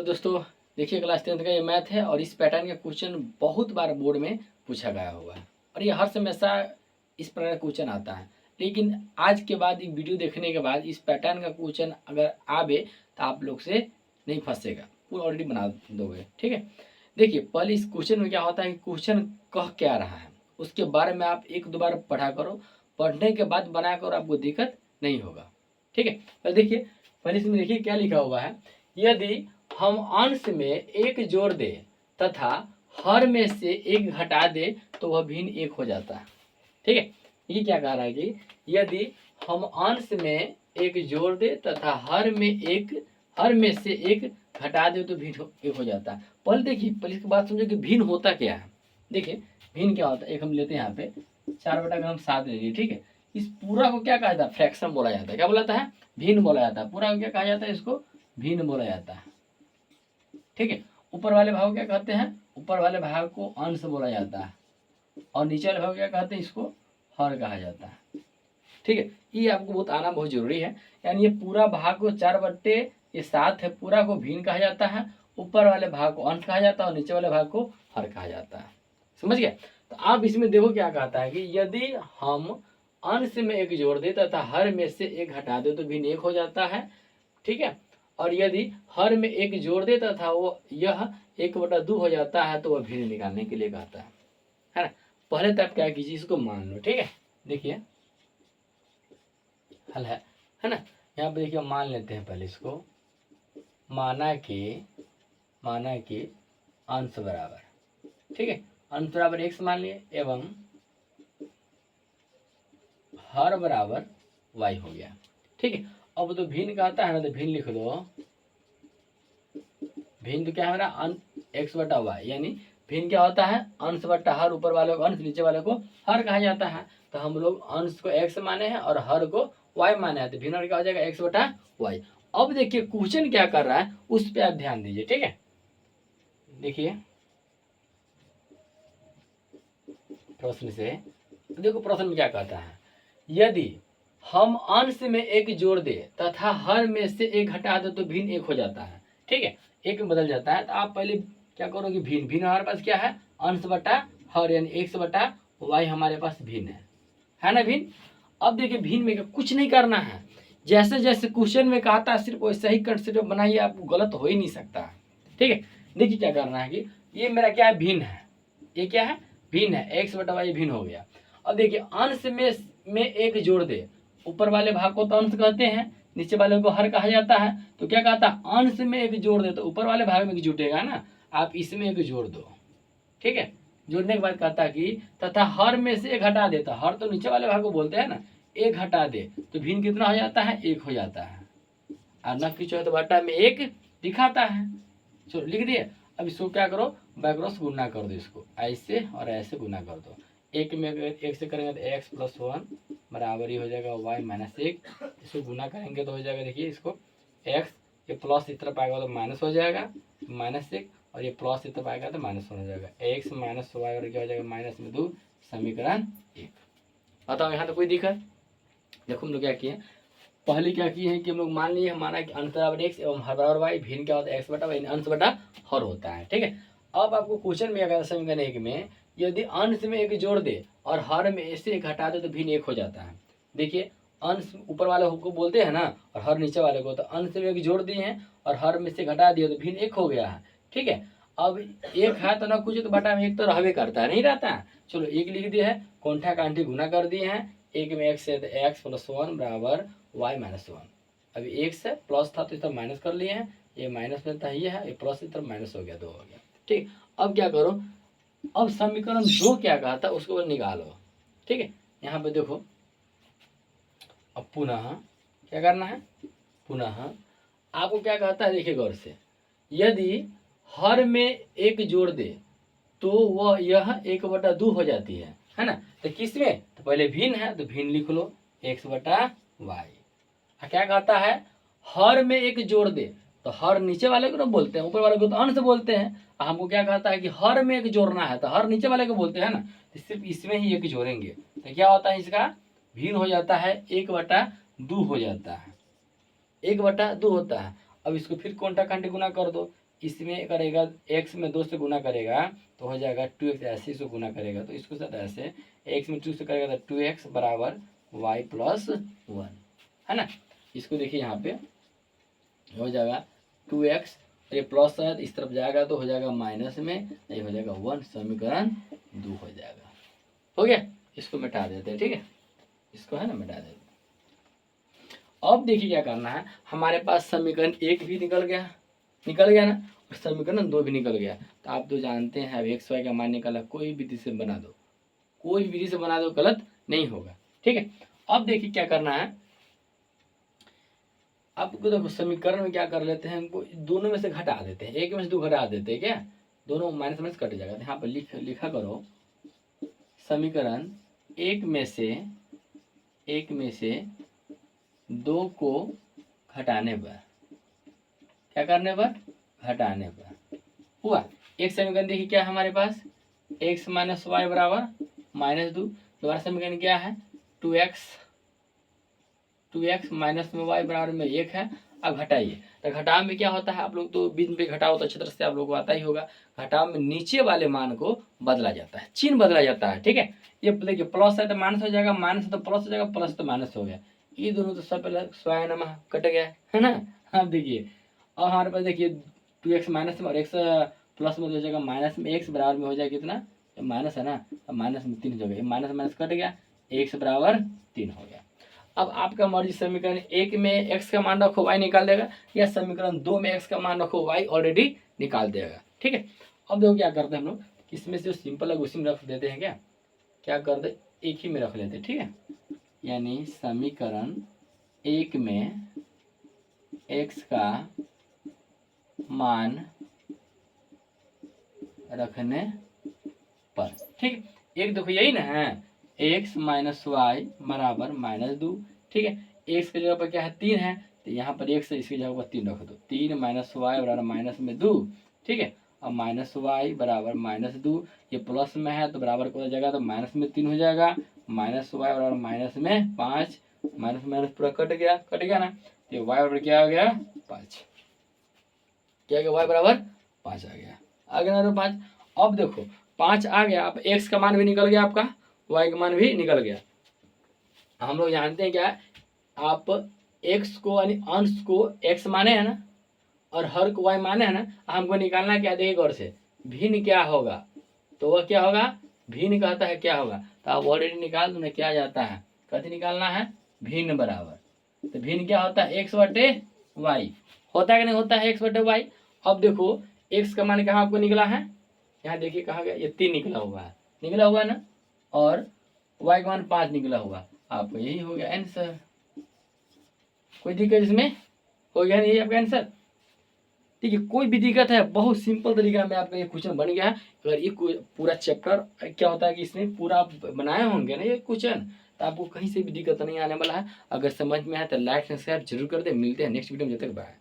Hello दोस्तों, देखिए class 10th का ये मैथ है और इस पैटर्न का क्वेश्चन बहुत बार बोर्ड में पूछा गया हुआ है और ये हर हमेशा इस प्रकार का क्वेश्चन आता है। लेकिन आज के बाद एक वीडियो देखने के बाद इस पैटर्न का क्वेश्चन अगर आवे तो आप लोग से नहीं फंसेगा, पूरा ऑलरेडी बना दोगे। ठीक है, देखिए पहले इस क्वेश्चन में क्या होता है कि क्वेश्चन कह क्या रहा है उसके बारे में आप एक दो बार पढ़ा करो, पढ़ने के बाद बना कर आपको दिक्कत नहीं होगा। ठीक है, पहले देखिए, पहले इसमें देखिए क्या लिखा हुआ है। यदि हम अंश में एक जोड़ दे तथा हर में से एक घटा दे तो वह भिन्न एक हो जाता है। ठीक है, ये क्या कह रहा है कि यदि हम अंश में एक जोड़ दे तथा हर में से एक घटा दे तो भिन्न एक हो जाता है। पहले देखिए, पहले इसकी बात समझो कि भिन्न होता क्या है। देखिए भिन्न क्या होता है, एक हम लेते हैं यहाँ पे 4/7 ले लिए। ठीक है, इस पूरा को क्या कहा जाता है, फ्रैक्शन बोला जाता है। क्या बोला जाता है, भिन्न बोला जाता है। पूरा को क्या कहा जाता है, इसको भिन्न बोला जाता है। ठीक है, ऊपर वाले भाग को क्या कहते हैं, ऊपर वाले भाग को अंश बोला जाता है और नीचे वाले भाग को क्या कहते हैं, इसको हर कहा जाता है। ठीक है, ये आपको बहुत आना बहुत जरूरी है। यानी ये पूरा भाग को 4/7 है, पूरा को भिन्न कहा जाता है, ऊपर वाले भाग को अंश कहा जाता है और नीचे वाले भाग को हर कहा जाता है। समझ गए? तो आप इसमें देखो क्या कहता है कि यदि हम अंश में एक जोड़ दे तथा हर में से एक घटा दे तो भिन्न एक हो जाता है। ठीक है, और यदि हर में एक जोड़ दे तथा वो यह 1/2 हो जाता है तो वह भिन्न निकालने के लिए कहता है ना। पहले तो आप क्या कीजिए, इसको मान लो। ठीक है, देखिए हल है ना। यहाँ पे देखिए मान लेते हैं पहले इसको, माना कि अंश बराबर, ठीक है, अंश बराबर x मान लिए एवं हर बराबर y हो गया। ठीक है, अब तो भिन्न कहता है ना, तो भिन्न लिख दो। भिन्न तो क्या है हमारा, x/y, यानी भिन्न क्या होता है, अंश बट्टा हर, ऊपर वाले को अंश नीचे वाले को हर कहा जाता है। तो हम लोग अंश को x माने हैं और हर को y माने हैं, तो भिन्न क्या हो जाएगा, x/y। अब देखिए क्वेश्चन क्या कर रहा है उस पर आप ध्यान दीजिए। ठीक है, देखिए प्रश्न से देखो, प्रश्न में क्या कहता है, यदि हम अंश में एक जोड़ दे तथा हर में से एक घटा दे तो भिन्न एक हो जाता है। ठीक है, एक में बदल जाता है। तो आप पहले क्या करोगे, भिन्न हमारे पास क्या है, अंश बटा हर, यानी x/y हमारे पास भिन्न है ना भिन्न। अब देखिए भिन्न में कुछ नहीं करना है, जैसे जैसे क्वेश्चन में कहता है सिर्फ वैसे ही कंसेप्ट बनाइए, आपको गलत हो ही नहीं सकता। ठीक है, देखिए क्या करना है कि ये मेरा क्या है, भिन्न है, ये क्या है, भिन्न है, x/y भिन्न हो गया। अब देखिए अंश में एक जोड़ दे, ऊपर वाले भाग को तो अंश कहते हैं, नीचे वाले को हर कहा जाता है। तो क्या कहता है, अंश में एक जोड़ दे, तो ऊपर वाले भाग में एक जुटेगा ना, आप इसमें एक जोड़ दो। ठीक है, जोड़ने के बाद कहता है कि तथा हर में से एक हटा देता, हर तो नीचे वाले भाग को बोलते हैं ना, एक हटा दे तो भिन्न कितना हो जाता है, एक हो जाता है। और न की चौथ बटा में एक दिखाता है। चलो लिख दिए। अब इसको क्या करो, बैक्रॉस गुना कर दो, इसको ऐसे और ऐसे गुना कर दो। एक में एक से करेंगे तो x+1 बराबर ही हो जाएगा y-1। इसको गुना करेंगे तो हो जाएगा, देखिए इसको x, ये प्लस इस तरफ आएगा तो माइनस हो जाएगा -1, और ये प्लस इस तरफ आएगा तो -1 हो जाएगा। x - y और क्या हो जाएगा, -2, समीकरण 1। बताओ यहाँ तो कोई दिक्कत? देखो हम लोग क्या किए, पहले क्या किए हैं कि हम लोग मान लिए, हमारा कि अंश बराबर x एवं हर बराबर y, भिन्न क्या होता है, x/y, अंश बटा हर होता है। ठीक है, अब आपको क्वेश्चन में अगर समीकरण 1 में यदि अंश में एक जोड़ दे और हर में से एक घटा दे तो भिन्न एक हो जाता है। देखिए अंश ऊपर वाले को बोलते हैं ना और हर नीचे वाले को, तो अंश में एक जोड़ दिए हैं और हर में से घटा दिए तो भिन्न एक हो गया है। ठीक है, अब एक है तो ना कुछ तो बटा में एक तो रहबे करता है, नहीं रहता है। चलो एक लिख दिया है, कोंठा कांठी गुना कर दिए हैं, एक में x है तो x+1 बराबर y-1। अभी एक से प्लस था तो इस तरफ माइनस कर लिए हैं, ये माइनस में था, ये है, ये प्लस इस तरफ माइनस हो गया, 2 हो गया। ठीक, अब क्या करो, अब समीकरण 2 क्या कहता है उसको निकालो। ठीक है, यहाँ पे देखो, अब पुनः क्या करना है, पुनः आपको क्या कहता है, देखिए गौर से, यदि हर में एक जोड़ दे तो वह यह 1/2 हो जाती है ना। तो किसमें, तो पहले भिन्न है तो भिन्न लिख लो, x/y। क्या कहता है, हर में एक जोड़ दे, तो हर नीचे वाले को ना बोलते हैं, ऊपर वाले को तो अंश बोलते हैं। हमको क्या कहता है कि हर में एक जोड़ना है, तो हर नीचे वाले को बोलते हैं ना, तो सिर्फ इसमें ही एक जोड़ेंगे तो क्या होता है, इसका भिन्न हो जाता है, 1/2 हो जाता है, 1/2 होता है। अब इसको फिर कोंटा कांटी गुना कर दो, इसमें करेगा x में 2 से गुना करेगा तो हो जाएगा 2x, ऐसे इसको गुना करेगा तो इसको साथ ऐसे x में 2 से करेगा तो 2x बराबर y प्लस 1, है ना। इसको देखिए यहाँ पे हो जाएगा 2x, ये प्लस है इस तरफ जाएगा तो हो जाएगा माइनस में, ये हो जाएगा 1, समीकरण 2 हो जाएगा। हो गया, इसको मिटा देते हैं, ठीक है, इसको है ना मिटा देते हैं। अब देखिए क्या करना है, हमारे पास समीकरण 1 भी निकल गया ना, और समीकरण 2 भी निकल गया। तो आप तो जानते हैं अब एक्स वाई का मान निकाला, कोई विधि से बना दो, कोई विधि से बना दो, गलत नहीं होगा, ठीक है। अब देखिए क्या करना है, आपको देखो समीकरण में क्या कर लेते हैं, हमको दोनों में से घटा देते हैं, 1 में से 2 घटा देते हैं, क्या दोनों माइनस माइनस कट जाएगा। यहाँ पर लिखा करो समीकरण 1 में से 2 को घटाने पर, क्या करने पर, घटाने पर हुआ। एक समीकरण देखिए क्या है हमारे पास, x माइनस वाई बराबर -2। दोबारा समीकरण क्या है 2x माइनस में y बराबर में 1 है। अब घटाइए, तो घटाव में क्या होता है, आप लोग तो बीच में घटाव तो अच्छी तरह से आप लोग को आता ही होगा। घटाव में नीचे वाले मान को बदला जाता है, चिन्ह बदला जाता है, ठीक है। ये देखिए प्लस है तो माइनस हो जाएगा, माइनस है तो प्लस हो जाएगा, प्लस तो माइनस हो गया, ये दोनों तो सब पहले स्वाय नमः कट गया, है ना। अब देखिए और हमारे पास देखिए 2x माइनस में और x प्लस में हो जाएगा माइनस में, x बराबर में हो जाएगा कितना, माइनस है ना, माइनस में 3 हो गया, माइनस माइनस कट गया, x बराबर 3 हो गया। अब आपका मर्जी, समीकरण 1 में x का मान रखो y निकाल देगा, या समीकरण 2 में x का मान रखो y ऑलरेडी निकाल देगा, ठीक है। अब देखो क्या करते हैं हम लोग, इसमें से जो सिंपल है उसी में रख देते हैं, क्या करते, एक ही में रख लेते हैं, ठीक है। यानी समीकरण 1 में x का मान रखने पर, ठीक है। एक देखो यही ना है, x माइनस वाई बराबर -2, ठीक है। x की जगह पर क्या है 3 है, तो यहाँ पर x इसकी जगह पर 3 रख दो, 3 माइनस वाई बराबर -2, ठीक है। अब माइनस वाई बराबर -2, ये प्लस में है तो बराबर को हो जाएगा तो माइनस में 3 हो जाएगा, माइनस वाई बराबर माइनस में 5, माइनस माइनस पूरा कट गया ना, तो y बराबर क्या हो गया 5, क्या हो गया, y बराबर 5 आ गया, आ गया ना 5। अब देखो 5 आ गया, अब x का मान भी निकल गया, आपका y का मान भी निकल गया। हम लोग जानते हैं क्या, आप x को यानी अंश को x माने है ना, और हर को y माने है ना, हमको निकालना क्या, देखिए गौर से, भिन्न क्या होगा, तो वह क्या होगा, भिन्न कहता है क्या होगा, तो आप ऑलरेडी निकाल दो ना, क्या जाता है, कथी निकालना है, भिन्न बराबर, तो भिन्न क्या होता है x बटे y, होता है कि नहीं होता है x बटे y। अब देखो x का मान कहाँ आपको निकला है, यहाँ देखिए कहाँ गया, ये 3 निकला हुआ है ना, और y का मान 5 निकला हुआ, आपको यही हो गया आंसर। कोई दिक्कत इसमें, हो गया नहीं आपका आंसर, ठीक है। कोई भी दिक्कत है, बहुत सिंपल तरीका में आपका ये क्वेश्चन बन गया है। अगर ये पूरा चैप्टर क्या होता है कि इसमें पूरा आप बनाए होंगे ना ये क्वेश्चन, तो आपको कहीं से भी दिक्कत नहीं आने वाला है। अगर समझ में आए तो लाइक एंड शेयर जरूर कर दे। मिलते हैं नेक्स्ट वीडियो में, जब तक बाय।